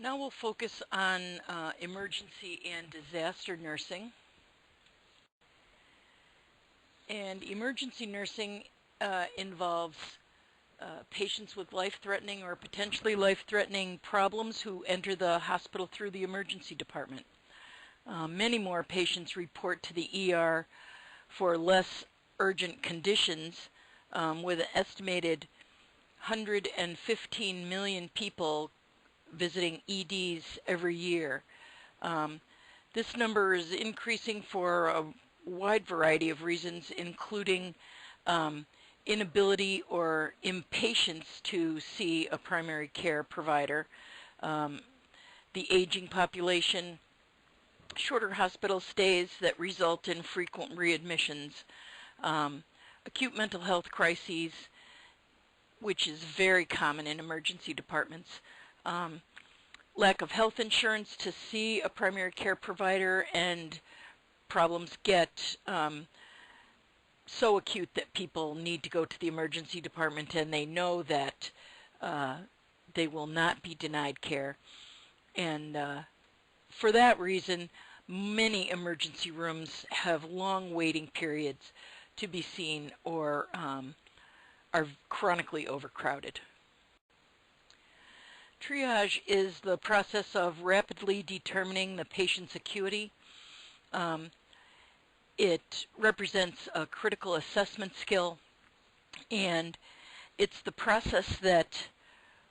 Now we'll focus on emergency and disaster nursing. And emergency nursing involves patients with life-threatening or potentially life-threatening problems who enter the hospital through the emergency department. Many more patients report to the ER for less urgent conditions, with an estimated 115 million people visiting EDs every year. This number is increasing for a wide variety of reasons, including inability or impatience to see a primary care provider, the aging population, shorter hospital stays that result in frequent readmissions, acute mental health crises, which is very common in emergency departments, lack of health insurance to see a primary care provider, and problems get so acute that people need to go to the emergency department and they know that they will not be denied care. And for that reason, many emergency rooms have long waiting periods to be seen or are chronically overcrowded. Triage is the process of rapidly determining the patient's acuity. It represents a critical assessment skill, and it's the process that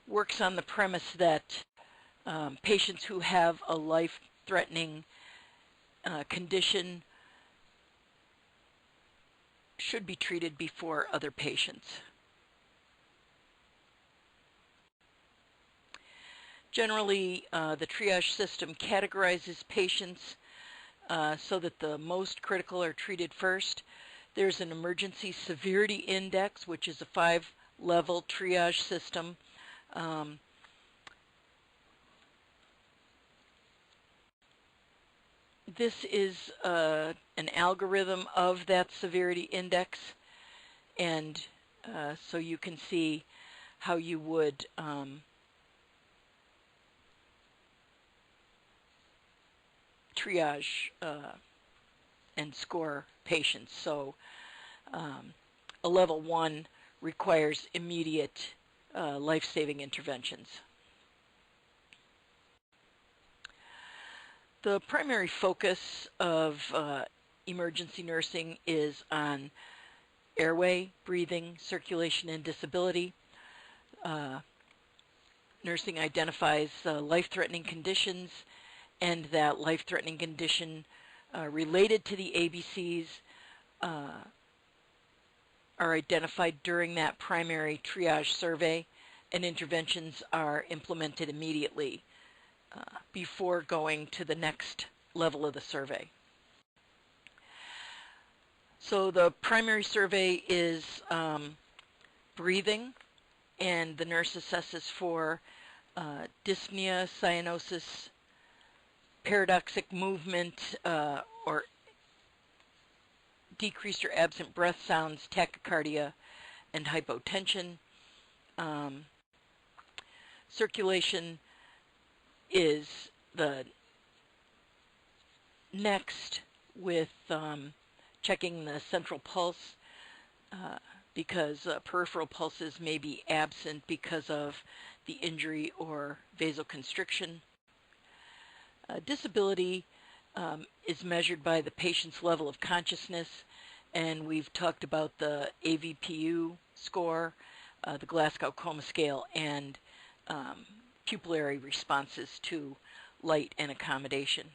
works on the premise that patients who have a life-threatening condition should be treated before other patients. Generally, the triage system categorizes patients so that the most critical are treated first. There's an emergency severity index, which is a 5-level triage system. This is an algorithm of that severity index, and so you can see how you would triage and score patients. So a level 1 requires immediate life-saving interventions. The primary focus of emergency nursing is on airway, breathing, circulation, and disability. Nursing identifies life-threatening conditions, and that life-threatening condition related to the ABCs are identified during that primary triage survey, and interventions are implemented immediately before going to the next level of the survey. So the primary survey is breathing, and the nurse assesses for dyspnea, cyanosis, paradoxic movement, or decreased or absent breath sounds, tachycardia, and hypotension. Circulation is the next, with checking the central pulse, because peripheral pulses may be absent because of the injury or vasoconstriction. Disability is measured by the patient's level of consciousness, and we've talked about the AVPU score, the Glasgow Coma Scale, and pupillary responses to light and accommodation.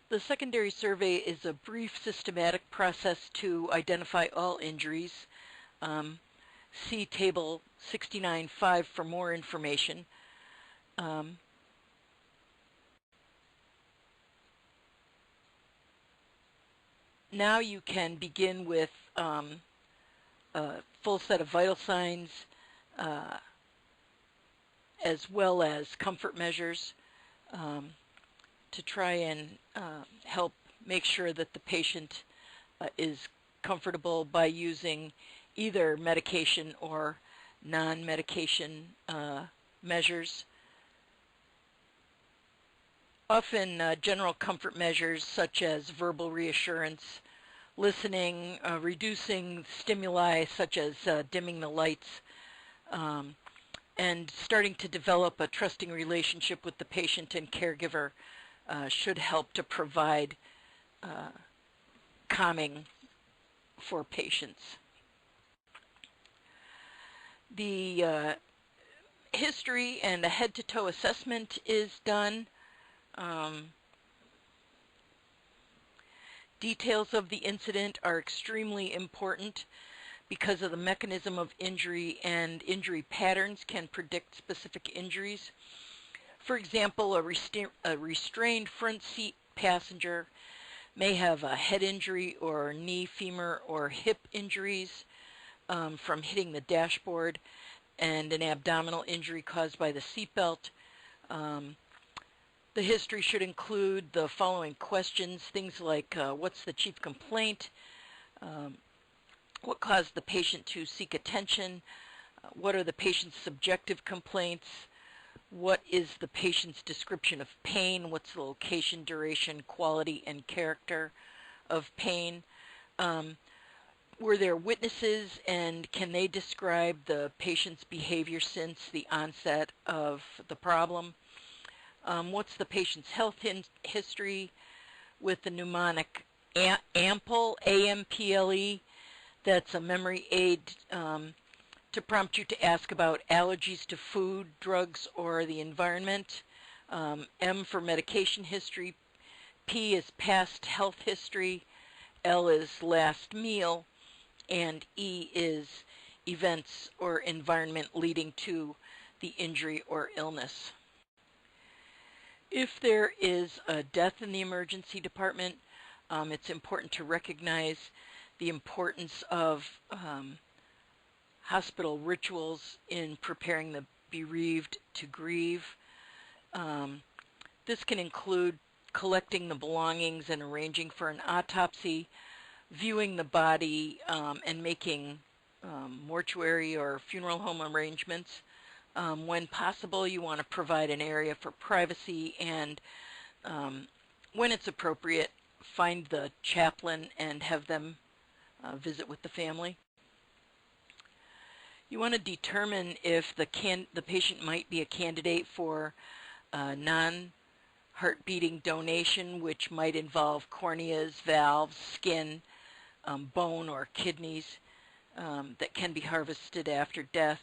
The secondary survey is a brief systematic process to identify all injuries. See Table 69.5 for more information. Now you can begin with a full set of vital signs, as well as comfort measures, to try and help make sure that the patient is comfortable by using either medication or non-medication measures. Often general comfort measures such as verbal reassurance, listening, reducing stimuli such as dimming the lights, and starting to develop a trusting relationship with the patient and caregiver should help to provide calming for patients. The history and a head-to-toe assessment is done. Details of the incident are extremely important because of the mechanism of injury, and injury patterns can predict specific injuries. For example, a restrained front seat passenger may have a head injury or knee, femur, or hip injuries from hitting the dashboard, and an abdominal injury caused by the seatbelt. The history should include the following questions, things like what's the chief complaint, what caused the patient to seek attention, what are the patient's subjective complaints, what is the patient's description of pain, what's the location, duration, quality, and character of pain. Were there witnesses, and can they describe the patient's behavior since the onset of the problem? What's the patient's health history with the mnemonic AMPLE, A-M-P-L-E? That's a memory aid to prompt you to ask about allergies to food, drugs, or the environment. M for medication history. P is past health history. L is last meal. And E is events or environment leading to the injury or illness. If there is a death in the emergency department, it's important to recognize the importance of hospital rituals in preparing the bereaved to grieve. This can include collecting the belongings and arranging for an autopsy, viewing the body, and making mortuary or funeral home arrangements. When possible, you want to provide an area for privacy, and when it's appropriate, find the chaplain and have them visit with the family. You want to determine if the patient might be a candidate for non-heart-beating donation, which might involve corneas, valves, skin, bone, or kidneys that can be harvested after death.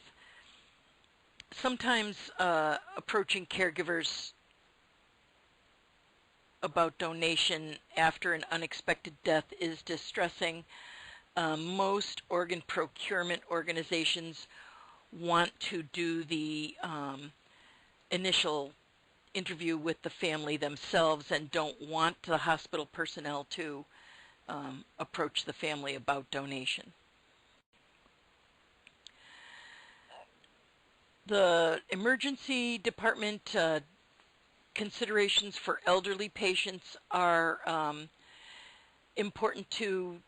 Sometimes approaching caregivers about donation after an unexpected death is distressing. Most organ procurement organizations want to do the initial interview with the family themselves and don't want the hospital personnel to approach the family about donation. The emergency department considerations for elderly patients are important to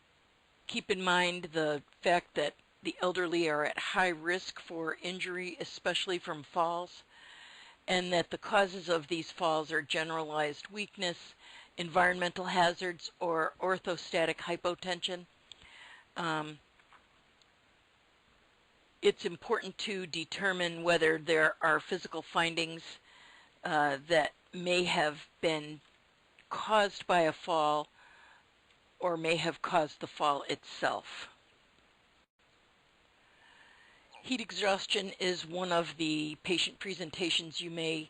keep in mind. The fact that the elderly are at high risk for injury, especially from falls, and that the causes of these falls are generalized weakness, environmental hazards, or orthostatic hypotension. It's important to determine whether there are physical findings that may have been caused by a fall or may have caused the fall itself. Heat exhaustion is one of the patient presentations you may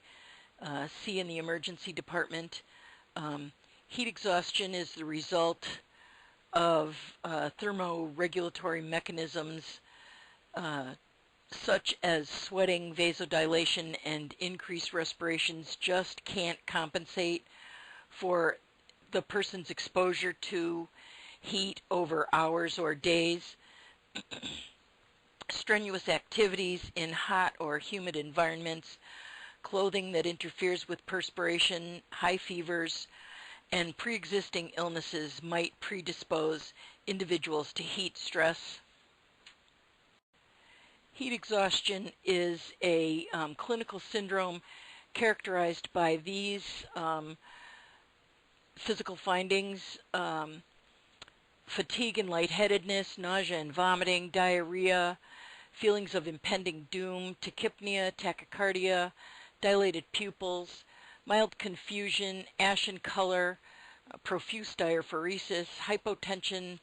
see in the emergency department. Heat exhaustion is the result of thermoregulatory mechanisms such as sweating, vasodilation, and increased respirations just can't compensate for the person's exposure to heat over hours or days. Strenuous activities in hot or humid environments, clothing that interferes with perspiration, high fevers, and pre-existing illnesses might predispose individuals to heat stress. Heat exhaustion is a clinical syndrome characterized by these physical findings: fatigue and lightheadedness, nausea and vomiting, diarrhea, feelings of impending doom, tachypnea, tachycardia, dilated pupils, mild confusion, ashen color, profuse diaphoresis, hypotension,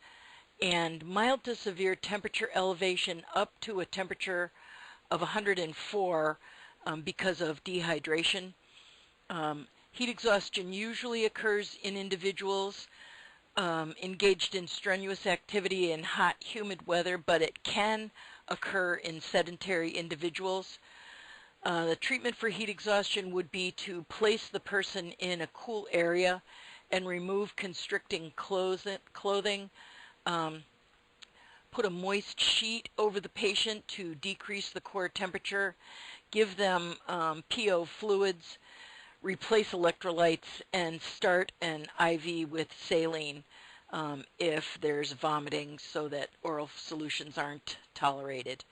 and mild to severe temperature elevation up to a temperature of 104 because of dehydration. Heat exhaustion usually occurs in individuals engaged in strenuous activity in hot, humid weather, but it can occur in sedentary individuals. The treatment for heat exhaustion would be to place the person in a cool area and remove constricting clothing. Put a moist sheet over the patient to decrease the core temperature. Give them PO fluids, replace electrolytes, and start an IV with saline if there's vomiting so that oral solutions aren't tolerated.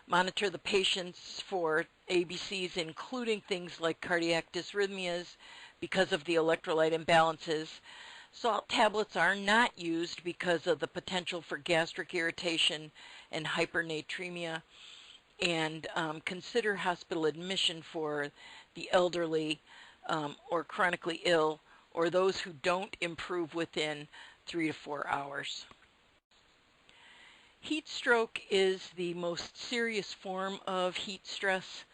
Monitor the patients for ABCs, including things like cardiac dysrhythmias because of the electrolyte imbalances. Salt tablets are not used because of the potential for gastric irritation and hypernatremia. And consider hospital admission for the elderly or chronically ill or those who don't improve within 3 to 4 hours. Heat stroke is the most serious form of heat stress.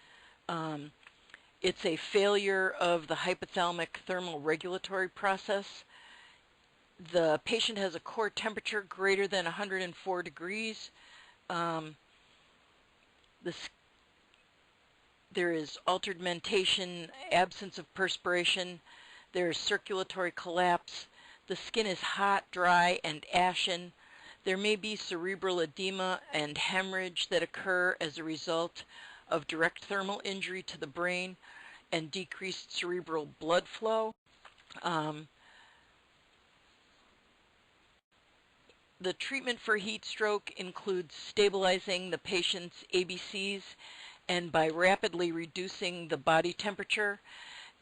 It's a failure of the hypothalamic thermal regulatory process. The patient has a core temperature greater than 104 degrees. There is altered mentation, absence of perspiration. There is circulatory collapse. The skin is hot, dry, and ashen. There may be cerebral edema and hemorrhage that occur as a result of direct thermal injury to the brain and decreased cerebral blood flow. The treatment for heat stroke includes stabilizing the patient's ABCs and by rapidly reducing the body temperature.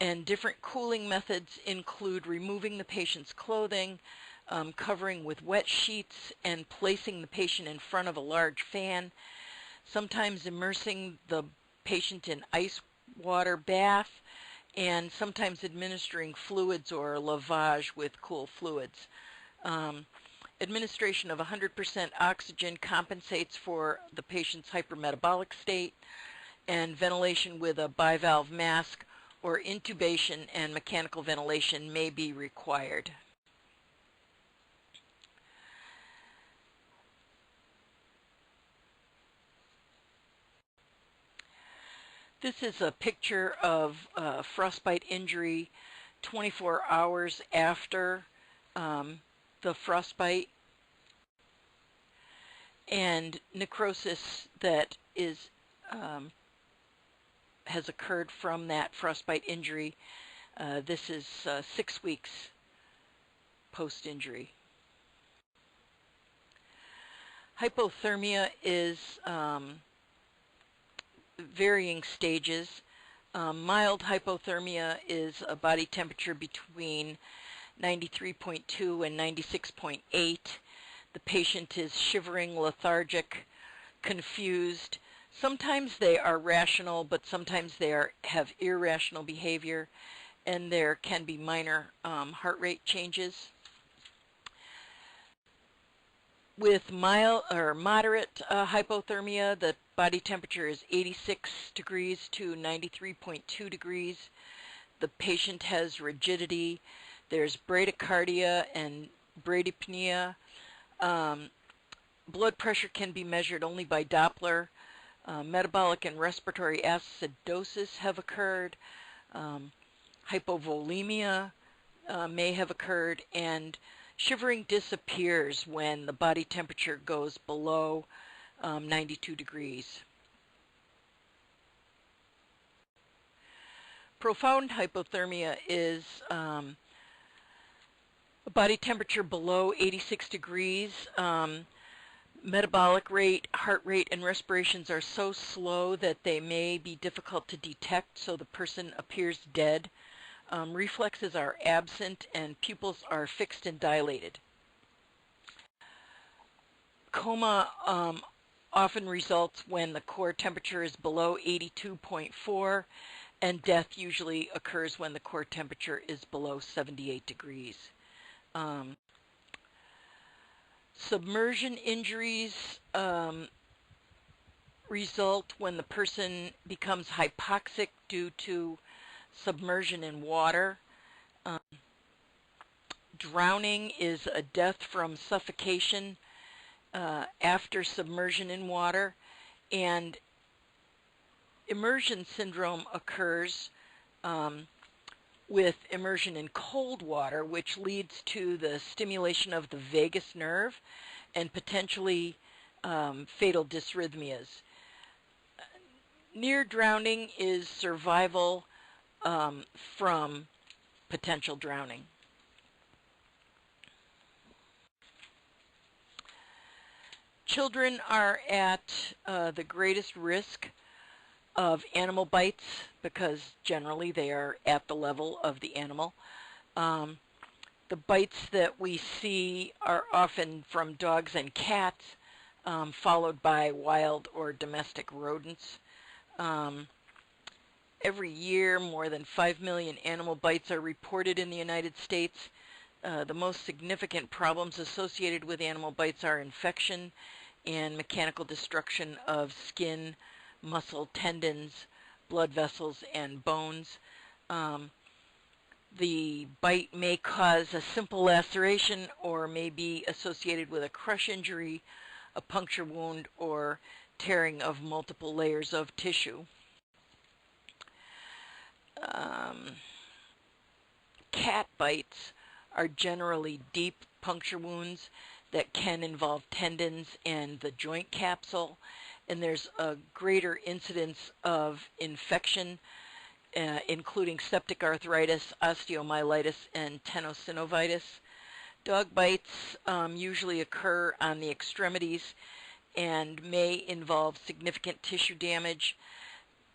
And different cooling methods include removing the patient's clothing, covering with wet sheets, and placing the patient in front of a large fan, sometimes immersing the patient in ice water bath, and sometimes administering fluids or lavage with cool fluids. Administration of 100% oxygen compensates for the patient's hypermetabolic state, and ventilation with a bivalve mask or intubation and mechanical ventilation may be required. This is a picture of frostbite injury 24 hours after the frostbite, and necrosis that is has occurred from that frostbite injury. This is 6 weeks post-injury. Hypothermia is varying stages. Mild hypothermia is a body temperature between 93.2 and 96.8. The patient is shivering, lethargic, confused. Sometimes they are rational, but sometimes they have irrational behavior, and there can be minor heart rate changes. With mild or moderate hypothermia, the body temperature is 86 degrees to 93.2 degrees. The patient has rigidity. There's bradycardia and bradypnea. Blood pressure can be measured only by Doppler. Metabolic and respiratory acidosis have occurred. Hypovolemia may have occurred, and shivering disappears when the body temperature goes below 92 degrees. Profound hypothermia is a body temperature below 86 degrees. Metabolic rate, heart rate, and respirations are so slow that they may be difficult to detect, so the person appears dead. Reflexes are absent, and pupils are fixed and dilated. Coma often results when the core temperature is below 82.4, and death usually occurs when the core temperature is below 78 degrees. Submersion injuries result when the person becomes hypoxic due to submersion in water. Drowning is a death from suffocation after submersion in water, and immersion syndrome occurs with immersion in cold water, which leads to the stimulation of the vagus nerve and potentially fatal dysrhythmias. Near drowning is survival from potential drowning. Children are at the greatest risk of animal bites because generally they are at the level of the animal. The bites that we see are often from dogs and cats, followed by wild or domestic rodents. Every year, more than 5 million animal bites are reported in the United States. The most significant problems associated with animal bites are infection and mechanical destruction of skin, muscle, tendons, blood vessels, and bones. The bite may cause a simple laceration or may be associated with a crush injury, a puncture wound, or tearing of multiple layers of tissue. Cat bites are generally deep puncture wounds that can involve tendons and the joint capsule, and there's a greater incidence of infection, including septic arthritis, osteomyelitis, and tenosynovitis. Dog bites usually occur on the extremities and may involve significant tissue damage.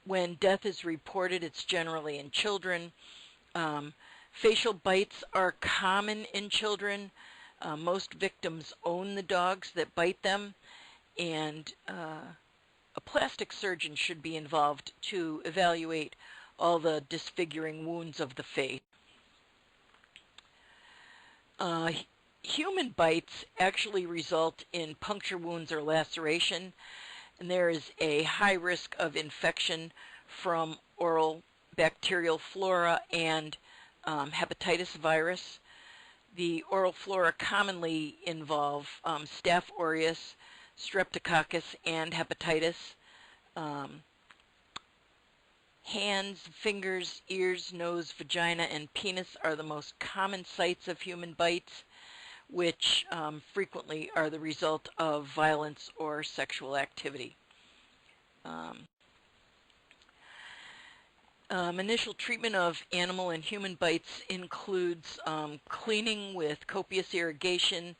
When death is reported, it's generally in children. Facial bites are common in children. Most victims own the dogs that bite them, and a plastic surgeon should be involved to evaluate all the disfiguring wounds of the face. Human bites actually result in puncture wounds or laceration, and there is a high risk of infection from oral bacterial flora and hepatitis virus. The oral flora commonly involve Staph aureus, streptococcus, and hepatitis. Hands, fingers, ears, nose, vagina, and penis are the most common sites of human bites, which frequently are the result of violence or sexual activity. Initial treatment of animal and human bites includes cleaning with copious irrigation,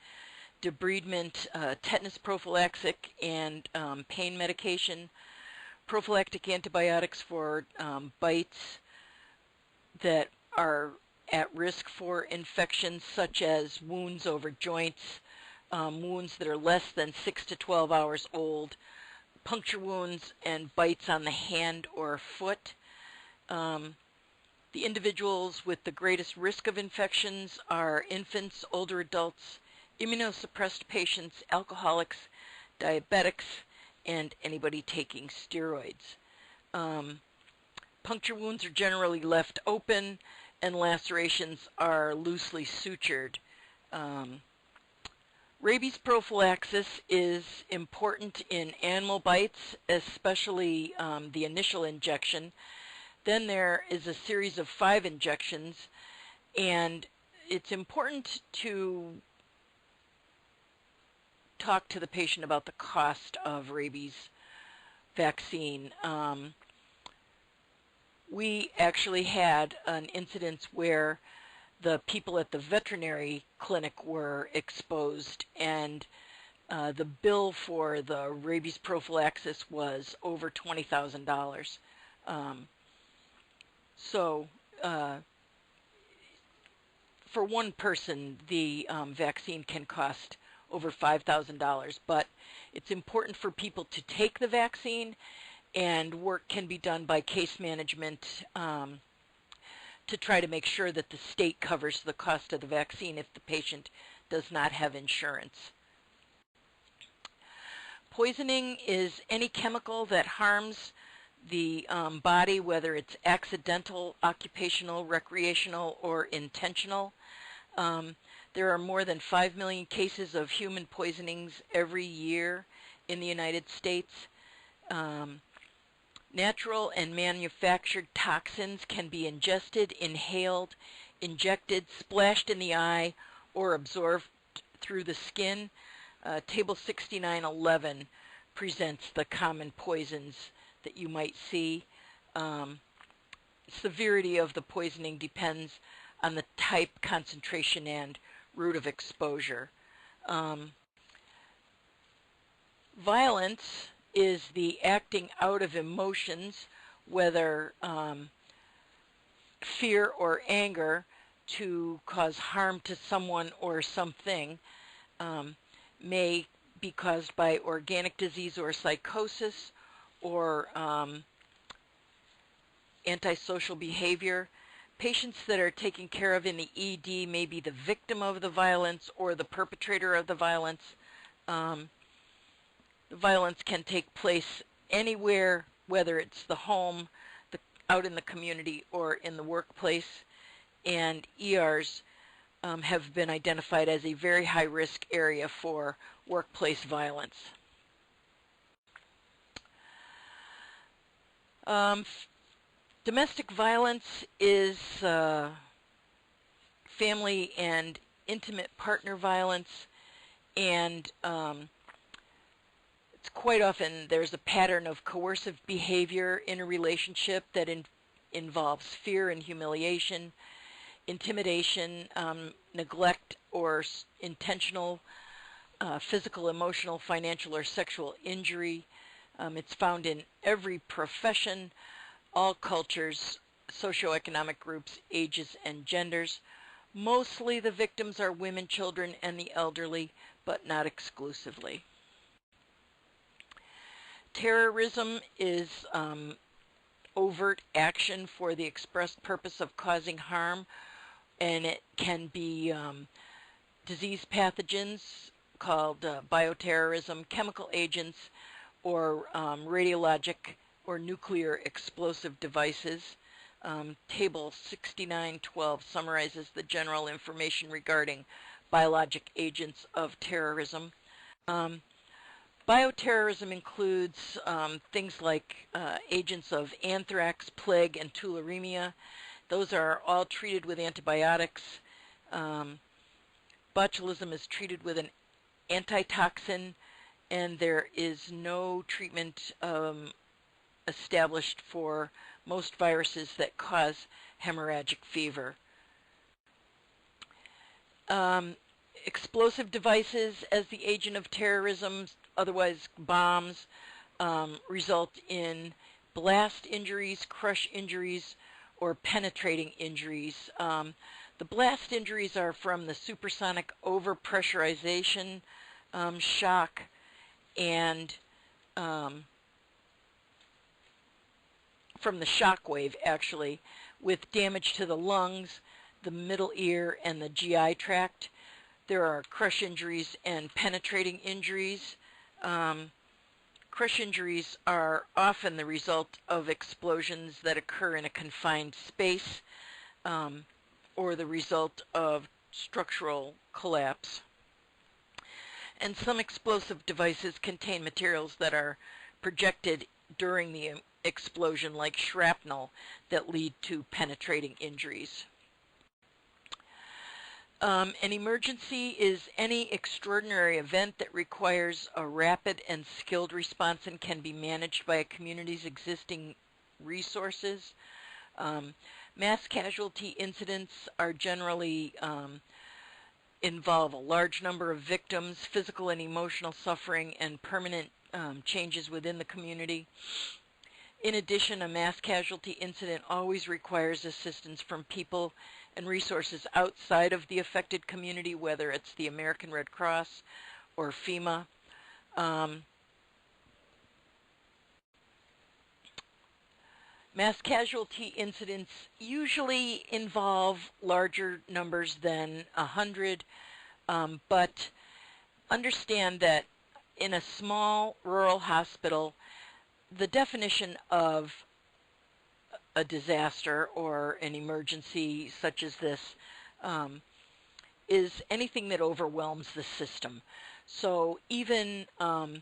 debridement, tetanus prophylaxis, and pain medication, prophylactic antibiotics for bites that are at risk for infections, such as wounds over joints, wounds that are less than 6 to 12 hours old, puncture wounds, and bites on the hand or foot. The individuals with the greatest risk of infections are infants, older adults, immunosuppressed patients, alcoholics, diabetics, and anybody taking steroids. Puncture wounds are generally left open, and lacerations are loosely sutured. Rabies prophylaxis is important in animal bites, especially the initial injection. Then there is a series of 5 injections, and it's important to talk to the patient about the cost of rabies vaccine. We actually had an incident where the people at the veterinary clinic were exposed, and The bill for the rabies prophylaxis was over $20,000. So for one person, the vaccine can cost over $5,000, but it's important for people to take the vaccine, and work can be done by case management to try to make sure that the state covers the cost of the vaccine if the patient does not have insurance. Poisoning is any chemical that harms the body, whether it's accidental, occupational, recreational, or intentional. There are more than 5 million cases of human poisonings every year in the United States. Natural and manufactured toxins can be ingested, inhaled, injected, splashed in the eye, or absorbed through the skin. Table 6911 presents the common poisons that you might see. Severity of the poisoning depends on the type, concentration, and route of exposure. Violence is the acting out of emotions, whether fear or anger, to cause harm to someone or something. May be caused by organic disease or psychosis, or antisocial behavior. Patients that are taken care of in the ED may be the victim of the violence or the perpetrator of the violence. The violence can take place anywhere, whether it's the home, out in the community, or in the workplace. And ERs have been identified as a very high-risk area for workplace violence. Domestic violence is family and intimate partner violence, and it's quite often there's a pattern of coercive behavior in a relationship that involves fear and humiliation, intimidation, neglect, or intentional physical, emotional, financial, or sexual injury. It's found in every profession, all cultures, socioeconomic groups, ages, and genders. Mostly the victims are women, children, and the elderly, but not exclusively. Terrorism is overt action for the express purpose of causing harm, and it can be disease pathogens called bioterrorism, chemical agents, or radiologic or nuclear explosive devices. Table 6912 summarizes the general information regarding biologic agents of terrorism. Bioterrorism includes things like agents of anthrax, plague, and tularemia. Those are all treated with antibiotics. Botulism is treated with an antitoxin, and there is no treatment established for most viruses that cause hemorrhagic fever. Explosive devices as the agent of terrorism, otherwise bombs, result in blast injuries, crush injuries, or penetrating injuries. The blast injuries are from the supersonic overpressurization shock, and from the shock wave, actually, with damage to the lungs, the middle ear, and the GI tract. There are crush injuries and penetrating injuries. Crush injuries are often the result of explosions that occur in a confined space, or the result of structural collapse. And some explosive devices contain materials that are projected during the explosion, like shrapnel, that lead to penetrating injuries. An emergency is any extraordinary event that requires a rapid and skilled response and can be managed by a community's existing resources. Mass casualty incidents are generally involve a large number of victims, physical and emotional suffering, and permanent changes within the community. In addition, a mass casualty incident always requires assistance from people and resources outside of the affected community, whether it's the American Red Cross or FEMA. Mass casualty incidents usually involve larger numbers than 100, but understand that in a small rural hospital, the definition of a disaster or an emergency such as this is anything that overwhelms the system. So even an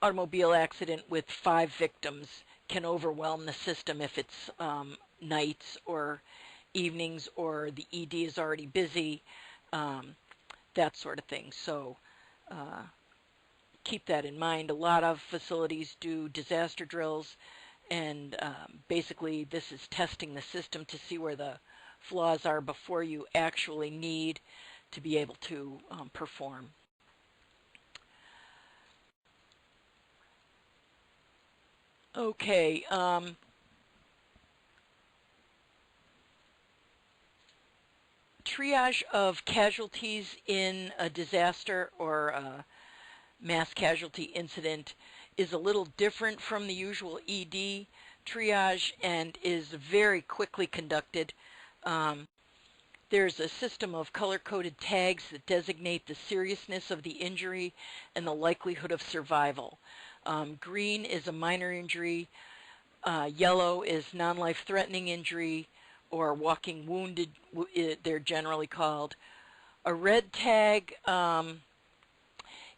automobile accident with 5 victims can overwhelm the system if it's nights or evenings or the ED is already busy, that sort of thing. So keep that in mind. A lot of facilities do disaster drills, and basically this is testing the system to see where the flaws are before you actually need to be able to perform. Okay, triage of casualties in a disaster or a mass casualty incident is a little different from the usual ED triage and is very quickly conducted. There's a system of color-coded tags that designate the seriousness of the injury and the likelihood of survival. Green is a minor injury, yellow is non-life-threatening injury, or walking wounded, they're generally called. A red tag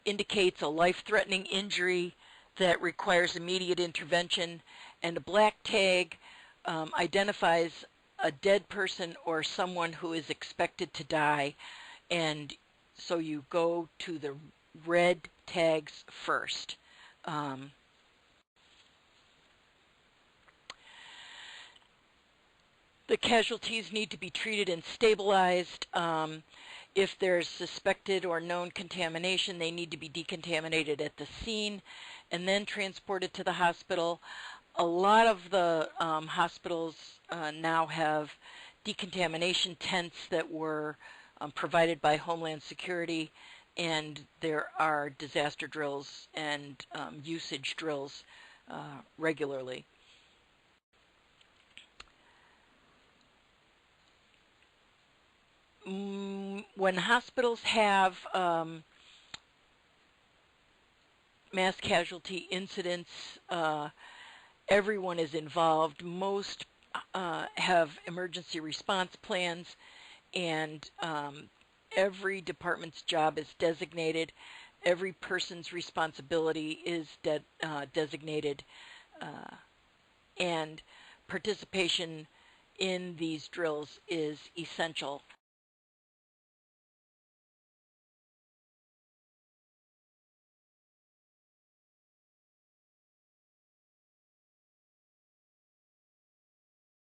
indicates a life-threatening injury that requires immediate intervention, and a black tag identifies a dead person or someone who is expected to die, and so you go to the red tags first. The casualties need to be treated and stabilized. If there's suspected or known contamination, they need to be decontaminated at the scene and then transported to the hospital. A lot of the hospitals now have decontamination tents that were provided by Homeland Security, and there are disaster drills and usage drills regularly. When hospitals have mass casualty incidents, everyone is involved. Most have emergency response plans, and every department's job is designated. Every person's responsibility is designated, and participation in these drills is essential.